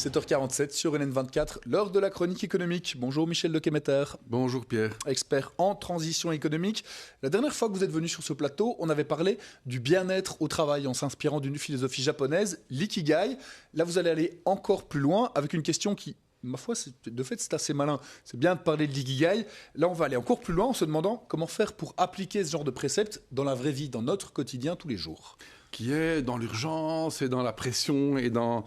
7h47 sur NN24, l'heure de la chronique économique. Bonjour Michel Dekemeter. Bonjour Pierre. Expert en transition économique. La dernière fois que vous êtes venu sur ce plateau, on avait parlé du bien-être au travail en s'inspirant d'une philosophie japonaise, l'ikigai. Là, vous allez aller encore plus loin avec une question qui, ma foi, de fait, c'est assez malin. C'est bien de parler de l'ikigai. Là, on va aller encore plus loin en se demandant comment faire pour appliquer ce genre de préceptes dans la vraie vie, dans notre quotidien tous les jours. Qui est dans l'urgence et dans la pression et dans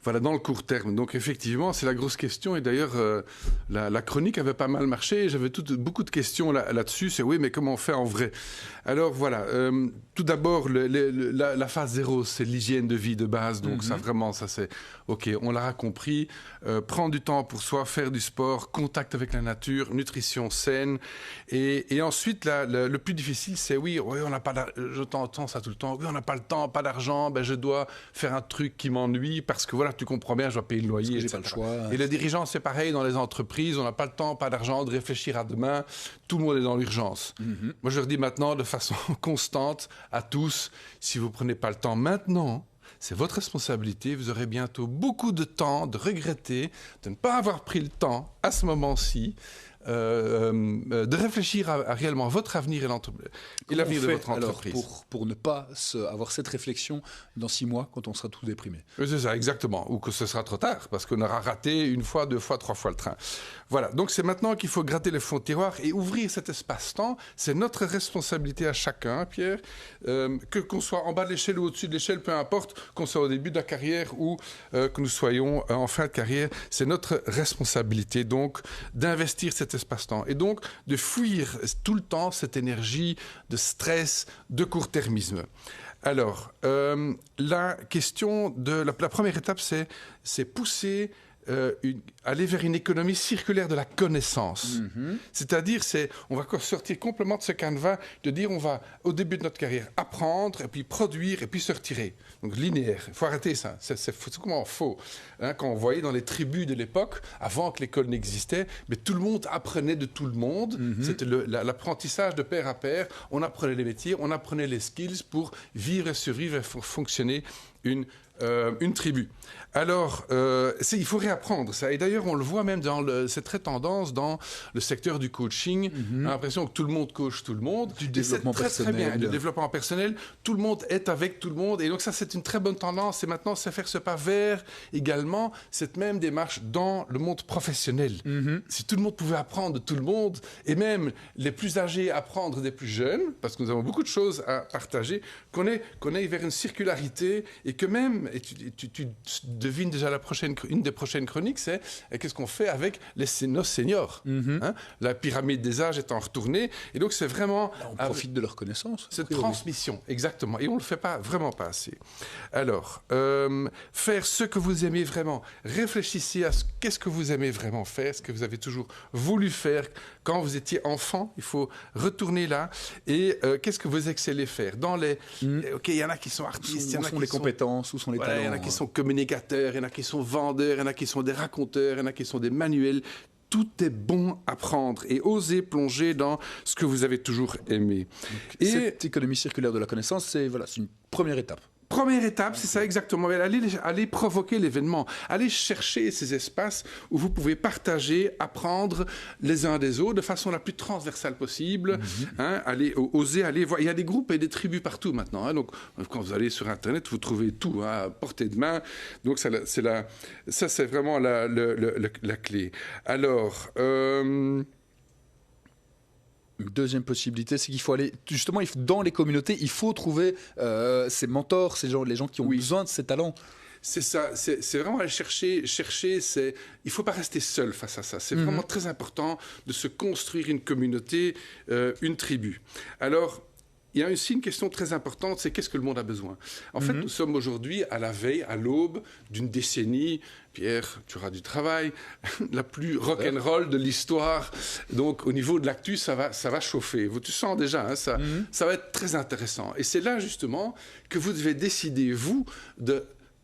le court terme. Donc effectivement, c'est la grosse question. Et d'ailleurs, la chronique avait pas mal marché. J'avais beaucoup de questions là-dessus. C'est oui, mais comment on fait en vrai? Alors voilà, tout d'abord, la phase 0, c'est l'hygiène de vie de base. Donc ça vraiment, ça c'est OK, on l'aura compris. Prendre du temps pour soi, faire du sport, contact avec la nature, nutrition saine. Et ensuite, le plus difficile, c'est oui, on n'a pas je t'entends ça tout le temps. Oui, on n'a pas le temps, pas d'argent, je dois faire un truc qui m'ennuie parce que voilà, tu comprends bien, je dois payer le loyer, j'ai pas le choix. Et les dirigeants, c'est pareil dans les entreprises, on n'a pas le temps, pas d'argent, de réfléchir à demain, tout le monde est dans l'urgence. Moi, je leur dis maintenant de façon constante à tous, si vous prenez pas le temps maintenant, c'est votre responsabilité, vous aurez bientôt beaucoup de temps de regretter de ne pas avoir pris le temps à ce moment-ci de réfléchir à réellement votre avenir et l'avenir de votre entreprise. Alors pour ne pas avoir cette réflexion dans 6 mois quand on sera tout déprimé. Oui, c'est ça, exactement. Ou que ce sera trop tard parce qu'on aura raté 1 fois, 2 fois, 3 fois le train. Voilà, donc c'est maintenant qu'il faut gratter les fonds de tiroir et ouvrir cet espace-temps. C'est notre responsabilité à chacun, Pierre, qu'on soit en bas de l'échelle ou au-dessus de l'échelle, peu importe, qu'on soit au début de la carrière ou que nous soyons en fin de carrière. C'est notre responsabilité donc d'investir cet espace-temps et donc de fuir tout le temps cette énergie de stress, de court-termisme. Alors, la question de la première étape, c'est pousser aller vers une économie circulaire de la connaissance. C'est-à-dire, on va sortir complètement de ce canevas de dire on va, au début de notre carrière, apprendre, et puis produire, et puis se retirer. Donc linéaire. Il faut arrêter ça. C'est complètement faux. Quand on voyait dans les tribus de l'époque, avant que l'école n'existait, mais tout le monde apprenait de tout le monde. C'était l'apprentissage de pair à pair. On apprenait les métiers, on apprenait les skills pour vivre et survivre et pour fonctionner une tribu. Alors, il faut réapprendre ça. Et d'ailleurs, on le voit même c'est très tendance dans le secteur du coaching. On a l'impression que tout le monde coach tout le monde. Du développement personnel. Très bien. Le développement personnel, tout le monde est avec tout le monde. Et donc ça, c'est une très bonne tendance. Et maintenant, c'est faire ce pas vers également cette même démarche dans le monde professionnel. Si tout le monde pouvait apprendre de tout le monde, et même les plus âgés apprendre des plus jeunes, parce que nous avons beaucoup de choses à partager, qu'on aille vers une circularité et que même, et tu devines déjà une des prochaines chroniques, c'est qu'est-ce qu'on fait avec nos seniors. La pyramide des âges étant retournée. Et donc, c'est vraiment... Là, on profite de leur connaissance. Cette transmission, exactement. Et on ne le fait vraiment pas assez. Alors, faire ce que vous aimez vraiment. Réfléchissez à qu'est-ce que vous aimez vraiment faire, ce que vous avez toujours voulu faire quand vous étiez enfant. Il faut retourner là. Et qu'est-ce que vous excellez faire dans les... OK, il y en a qui sont artistes, il y en a qui sont... les compétences, où sont les talents. Il y en a qui sont communicateurs, il y en a qui sont vendeurs, il y en a qui sont des raconteurs, il y en a qui sont des manuels. Tout est bon à prendre et oser plonger dans ce que vous avez toujours aimé. Et cette économie circulaire de la connaissance, c'est une première étape. Première étape, c'est ça exactement. Allez provoquer l'événement. Allez chercher ces espaces où vous pouvez partager, apprendre les uns des autres de façon la plus transversale possible. Allez oser aller voir. Il y a des groupes et des tribus partout maintenant. Donc, quand vous allez sur Internet, vous trouvez tout à portée de main. Donc, ça c'est vraiment la clé. Alors... Une deuxième possibilité, c'est qu'il faut aller justement dans les communautés, il faut trouver ces mentors, les gens qui ont besoin de ces talents. C'est ça, c'est vraiment aller chercher, il ne faut pas rester seul face à ça. C'est vraiment très important de se construire une communauté, une tribu. Alors, il y a aussi une question très importante, c'est qu'est-ce que le monde a besoin? En fait, nous sommes aujourd'hui à la veille, à l'aube d'une décennie, Pierre, tu auras du travail, la plus rock'n'roll de l'histoire. Donc, au niveau de l'actu, ça va chauffer. Tu sens déjà, ça va être très intéressant. Et c'est là, justement, que vous devez décider, vous,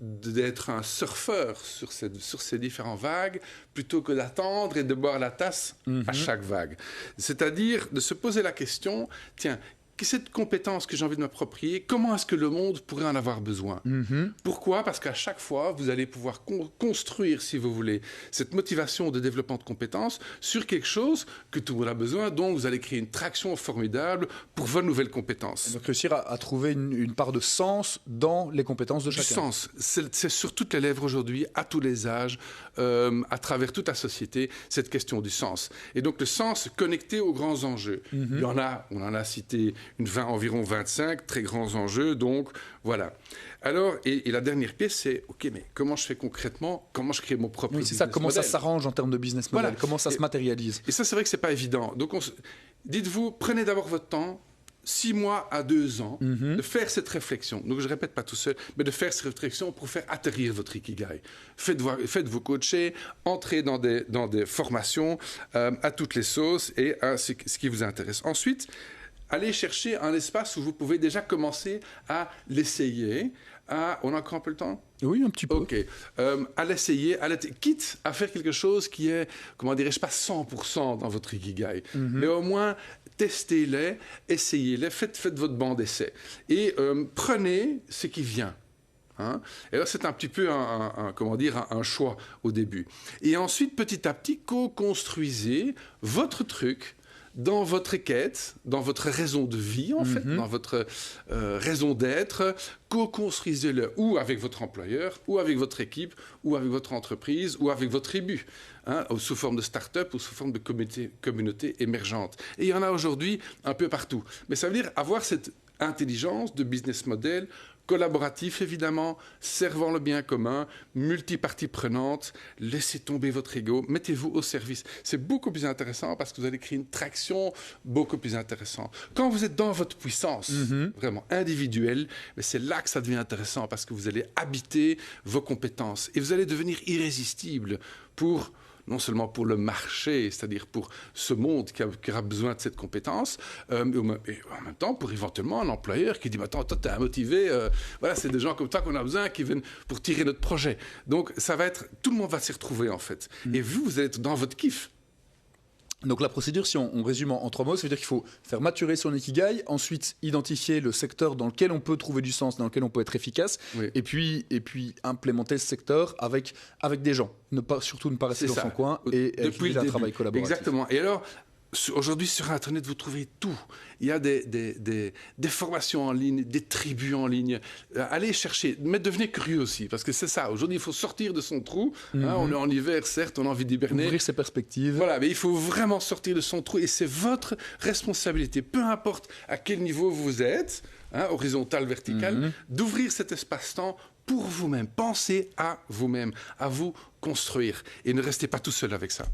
d'être un surfeur sur ces différentes vagues, plutôt que d'attendre et de boire la tasse à chaque vague. C'est-à-dire de se poser la question, tiens, cette compétence que j'ai envie de m'approprier, comment est-ce que le monde pourrait en avoir besoin? Pourquoi? Parce qu'à chaque fois, vous allez pouvoir construire, si vous voulez, cette motivation de développement de compétences sur quelque chose que tout le monde a besoin, donc vous allez créer une traction formidable pour vos nouvelles compétences. Donc réussir à trouver une part de sens dans les compétences de chacun. Du sens, c'est sur toutes les lèvres aujourd'hui, à tous les âges, à travers toute la société, cette question du sens. Et donc le sens connecté aux grands enjeux. Il y en a, on en a cité environ 25 très grands enjeux, donc voilà. Alors, et la dernière pièce, c'est, OK, mais comment je fais concrètement? Comment je crée mon propre business model? Comment ça s'arrange en termes de business model? Comment ça se matérialise? Et ça, c'est vrai que c'est pas évident. Donc, dites-vous, prenez d'abord votre temps, 6 mois à 2 ans, de faire cette réflexion. Donc, je ne répète pas tout seul, mais de faire cette réflexion pour faire atterrir votre Ikigai. Faites-vous coacher, entrez dans des formations à toutes les sauces et à ce qui vous intéresse. Ensuite, allez chercher un espace où vous pouvez déjà commencer à l'essayer. On a encore un peu le temps? Oui, un petit peu. OK. À l'essayer, quitte à faire quelque chose qui est, comment dirais-je, pas 100% dans votre Ikigai. Mais au moins, testez-les, essayez-les, faites votre banc d'essai. Et prenez ce qui vient. Hein? Et là, c'est un petit peu un choix au début. Et ensuite, petit à petit, co-construisez votre truc dans votre quête, dans votre raison de vie, en fait, dans votre raison d'être, co-construisez-le ou avec votre employeur, ou avec votre équipe, ou avec votre entreprise, ou avec votre tribu, hein, sous forme de start-up ou sous forme de communauté émergente. Et il y en a aujourd'hui un peu partout. Mais ça veut dire avoir cette intelligence de business model collaboratif, évidemment, servant le bien commun, multi-parties prenantes, laissez tomber votre ego, mettez-vous au service. C'est beaucoup plus intéressant parce que vous allez créer une traction beaucoup plus intéressante. Quand vous êtes dans votre puissance, vraiment individuelle, c'est là que ça devient intéressant parce que vous allez habiter vos compétences et vous allez devenir irrésistible non seulement pour le marché, c'est-à-dire pour ce monde qui aura besoin de cette compétence, mais en même temps pour éventuellement un employeur qui dit « Attends, toi, t'es motivé, voilà, c'est des gens comme toi qu'on a besoin qui viennent pour tirer notre projet. » Donc, tout le monde va s'y retrouver, en fait. Et vous allez être dans votre kiff. Donc la procédure, si on résume en 3 mots, ça veut dire qu'il faut faire maturer son Ikigai, ensuite identifier le secteur dans lequel on peut trouver du sens, dans lequel on peut être efficace, et puis implémenter ce secteur avec des gens. Surtout ne pas rester dans son coin et utiliser un travail collaboratif. Exactement. Et alors, aujourd'hui, sur Internet, vous trouvez tout. Il y a des formations en ligne, des tribus en ligne. Allez chercher, mais devenez curieux aussi, parce que c'est ça. Aujourd'hui, il faut sortir de son trou. Hein, on est en hiver, certes, on a envie d'hiberner. Ouvrir ses perspectives. Voilà, mais il faut vraiment sortir de son trou, et c'est votre responsabilité, peu importe à quel niveau vous êtes, hein, horizontal, vertical, d'ouvrir cet espace-temps pour vous-même. Pensez à vous-même, à vous construire, et ne restez pas tout seul avec ça.